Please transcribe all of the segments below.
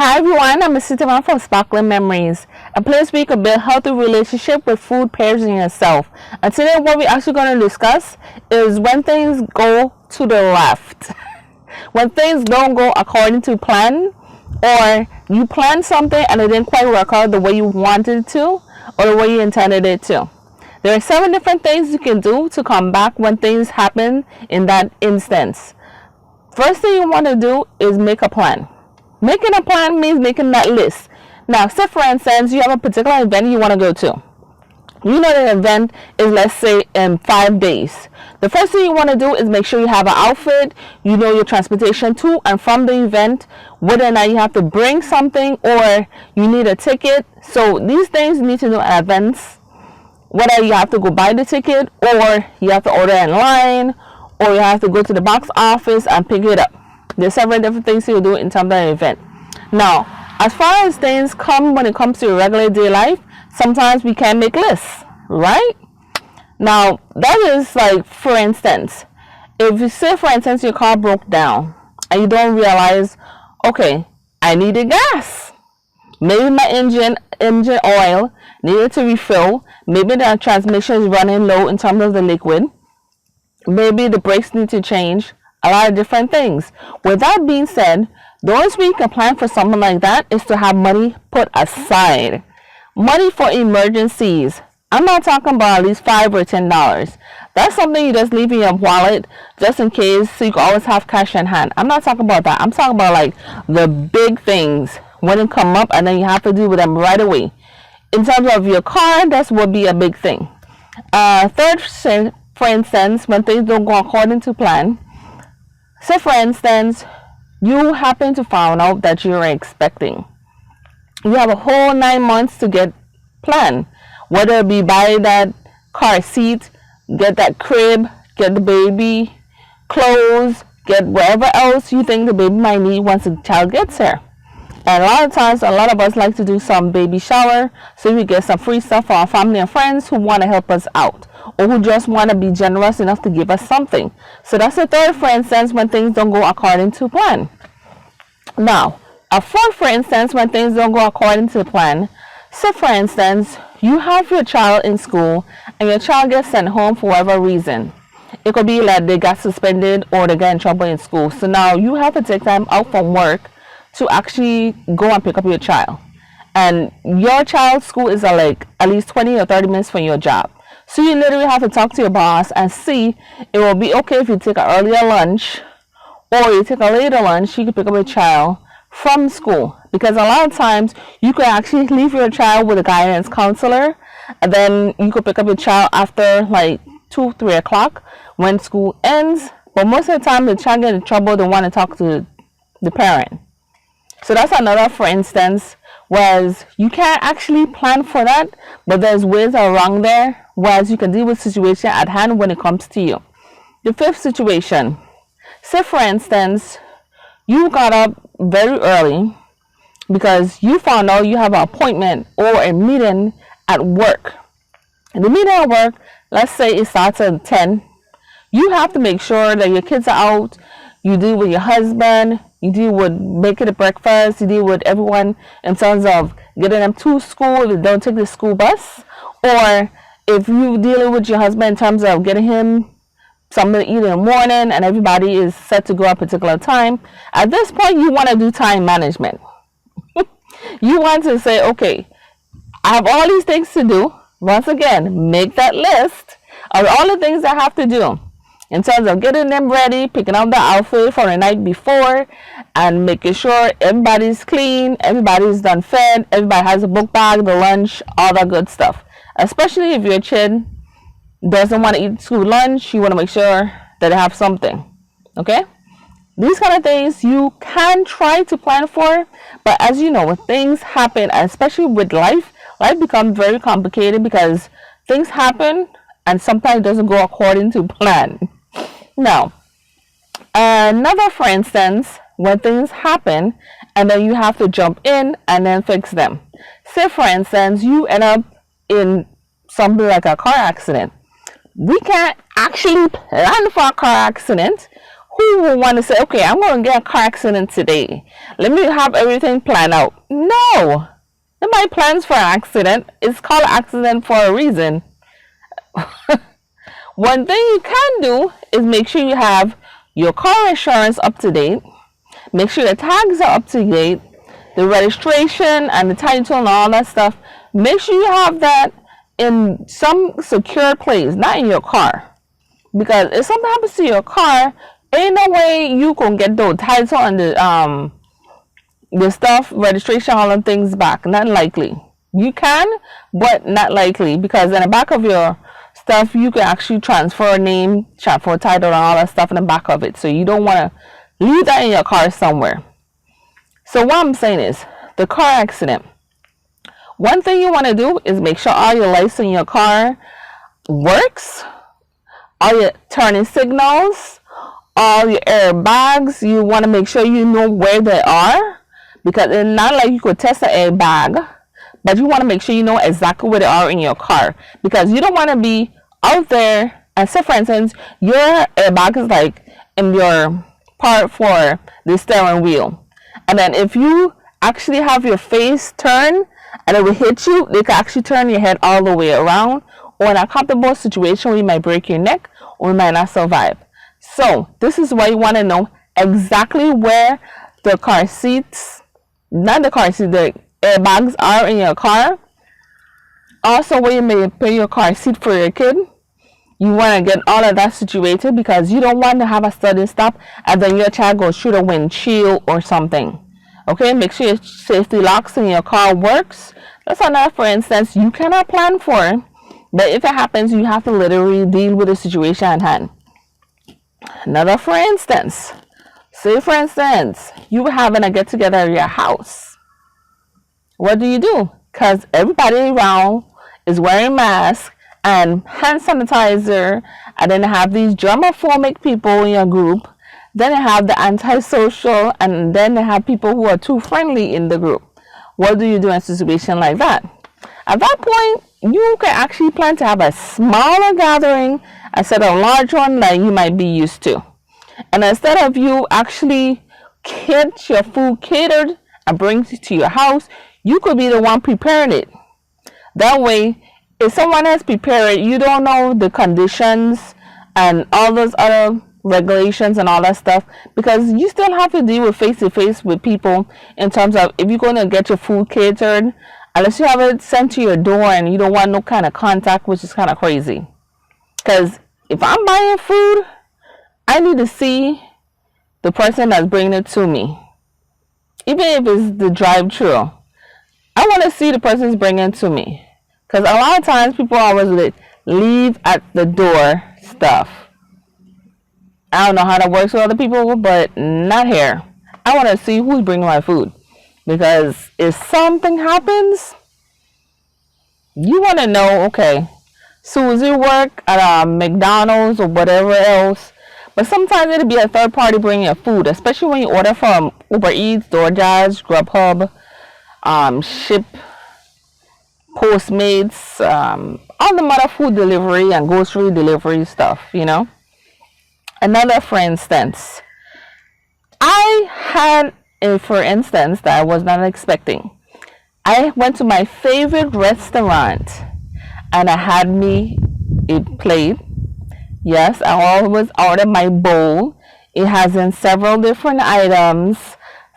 Hi everyone, I'm Mr. from Sparkling Memories, a place where you can build healthy relationship with food, pairs, and yourself. And today what we're actually going to discuss is when things go to the left. When things don't go according to plan, or you plan something and it didn't quite work out the way you wanted it to, or the way you intended it to. There are 7 different things you can do to come back when things happen in that instance. First thing you want to do is make a plan. Making a plan means making that list. Now, say for instance, you have a particular event you want to go to. You know the event is, let's say, in 5 days. The first thing you want to do is make sure you have an outfit, you know your transportation to and from the event, whether or not you have to bring something or you need a ticket. So these things you need to know in advance, whether you have to go buy the ticket or you have to order online or you have to go to the box office and pick it up. There's several different things you do in terms of the event. Now, as far as things come when it comes to your regular day life, sometimes we can make lists, right? Now, that is like, for instance, if you say, for instance, your car broke down and you don't realize, okay, I needed gas. Maybe my engine oil needed to refill. Maybe the transmission is running low in terms of the liquid. Maybe the brakes need to change. A lot of different things. With that being said, the only way you can plan for something like that is to have money put aside. Money for emergencies. I'm not talking about at least $5 or $10. That's something you just leave in your wallet just in case, so you can always have cash in hand. I'm not talking about that. I'm talking about like the big things when it come up and then you have to deal with them right away. In terms of your car, that would be a big thing. Third, for instance, when things don't go according to plan. So for instance, you happen to find out that you're expecting. You have a whole 9 months to get planned. Whether it be buy that car seat, get that crib, get the baby, clothes, get whatever else you think the baby might need once the child gets here. And a lot of times, a lot of us like to do some baby shower so we get some free stuff for our family and friends who want to help us out, or who just want to be generous enough to give us something. So that's the third, for instance, when things don't go according to plan. Now, a fourth, for instance, when things don't go according to plan. So for instance, you have your child in school and your child gets sent home for whatever reason. It could be like they got suspended or they got in trouble in school. So now you have to take time out from work to actually go and pick up your child. And your child's school is like at least 20 or 30 minutes from your job. So you literally have to talk to your boss and see it will be okay if you take an earlier lunch or you take a later lunch, you can pick up your child from school. Because a lot of times you could actually leave your child with a guidance counselor and then you could pick up your child after like 2, 3 o'clock when school ends. But most of the time the child gets in trouble, they want to talk to the parent. So that's another, for instance, whereas you can't actually plan for that, but there's ways around there, whereas you can deal with situation at hand when it comes to you. The fifth situation, say for instance, you got up very early because you found out you have an appointment or a meeting at work. And the meeting at work, let's say it starts at 10. You have to make sure that your kids are out, you deal with your husband, you deal with making the breakfast, you deal with everyone in terms of getting them to school if they don't take the school bus, or if you dealing with your husband in terms of getting him something to eat in the morning and everybody is set to go at a particular time. At this point, you want to do time management. You want to say, okay, I have all these things to do. Once again, make that list of all the things I have to do in terms of getting them ready, picking up the outfit for the night before, and making sure everybody's clean, everybody's done fed, everybody has a book bag, the lunch, all that good stuff. Especially if your kid doesn't want to eat school lunch, you want to make sure that they have something. Okay? These kind of things you can try to plan for, but as you know, when things happen, especially with life becomes very complicated because things happen and sometimes it doesn't go according to plan. Now, another, for instance, when things happen and then you have to jump in and then fix them. Say, for instance, you end up in something like a car accident. We can't actually plan for a car accident Who will want to say, okay, I'm going to get a car accident today. Let me have everything planned out. No. Nobody plans for an accident. It's called accident for a reason. One thing you can do is make sure you have your car insurance up to date. Make sure the tags are up to date. The registration and the title and all that stuff. Make sure you have that in some secure place, not in your car. Because if something happens to your car, ain't no way you can get the title and the stuff, registration, all the things back. Not likely. You can, but not likely, because in the back of your stuff, you can actually transfer a name, transfer a title, and all that stuff in the back of it. So you don't want to leave that in your car somewhere. So what I'm saying is, the car accident. One thing you want to do is make sure all your lights in your car works, all your turning signals, all your airbags. You want to make sure you know where they are, because it's not like you could test an airbag, but you want to make sure you know exactly where they are in your car, because you don't want to be out there and say, for instance, your airbag is like in your part for the steering wheel, and then if you actually have your face turned and it will hit you, they can actually turn your head all the way around, or in a comfortable situation where you might break your neck or you might not survive. So this is why you want to know exactly where the car seats, not the car seat, the airbags are in your car. Also, where you may put your car seat for your kid. You want to get all of that situated, because you don't want to have a sudden stop and then your child goes through the windshield or something. Okay, make sure your safety locks in your car works. That's another, for instance, you cannot plan for, but if it happens, you have to literally deal with the situation at hand. Another, for instance, say for instance, you were having a get together at your house. What do? Because everybody around is wearing masks and hand sanitizer, and then they have these germophobic people in your group. Then they have the antisocial, and then they have people who are too friendly in the group. What do you do in a situation like that? At that point, you can actually plan to have a smaller gathering instead of a large one that you might be used to. And instead of you actually get your food catered and bring it to your house, you could be the one preparing it. That way, if someone else prepared it, you don't know the conditions and all those other regulations and all that stuff, because you still have to deal with face-to-face with people in terms of if you're going to get your food catered, unless you have it sent to your door and you don't want no kind of contact, which is kind of crazy. Because if I'm buying food, I need to see the person that's bringing it to me. Even if it's the drive-thru, I want to see the person's bringing it to me. Because a lot of times people always leave at the door stuff. I don't know how that works with other people, but not here. I want to see who's bringing my food. Because if something happens, you want to know, okay, Susie work at McDonald's or whatever else. But sometimes it'll be a third party bringing your food, especially when you order from Uber Eats, DoorDash, Grubhub, Ship, Postmates, all the other food delivery and grocery delivery stuff, you know. Another, for instance, I had a, for instance, that I was not expecting. I went to my favorite restaurant and I had me a plate. Yes, I always order my bowl. It has in several different items.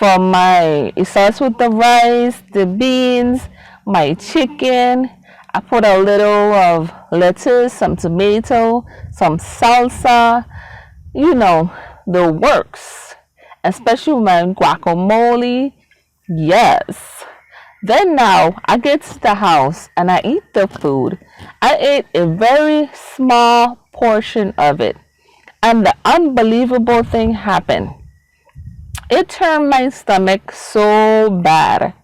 It starts with the rice, the beans, my chicken. I put a little of lettuce, some tomato, some salsa, you know, the works. Especially my guacamole. Yes. Then now I get to the house and I eat the food. I ate a very small portion of it. And the unbelievable thing happened. It turned my stomach so bad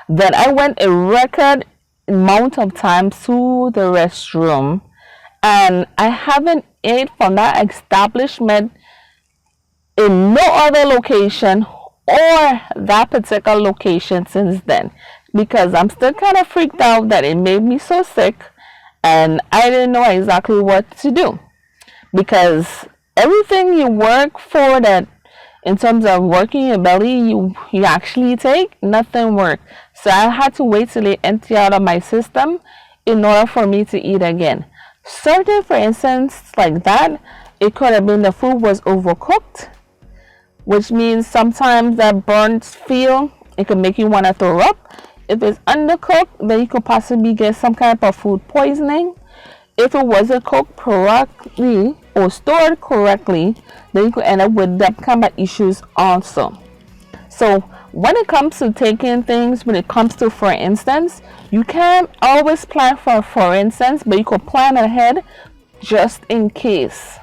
that I went a record amount of times to the restroom, and I haven't ate from that establishment in no other location or that particular location since then, because I'm still kind of freaked out that it made me so sick and I didn't know exactly what to do, because Everything you work for, that in terms of working your belly, you actually take, nothing worked. So I had to wait till it empty out of my system in order for me to eat again. Certain, for instance, like that, it could have been the food was overcooked, which means sometimes that burnt feel, it could make you want to throw up. If it's undercooked, then you could possibly get some kind of food poisoning. If it wasn't cooked correctly or stored correctly, then you could end up with that kind of issues also. So when it comes to taking things, when it comes to, for instance, you can't always plan for instance, but you could plan ahead just in case.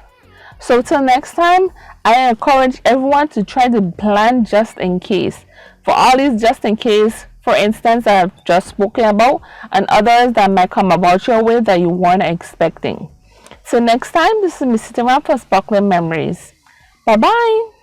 So till next time, I encourage everyone to try to plan just in case. For all these just in case, for instance, I've just spoken about, and others that might come about your way that you weren't expecting. So next time, this is Miss Sitting Around for Sparkling Memories. Bye bye.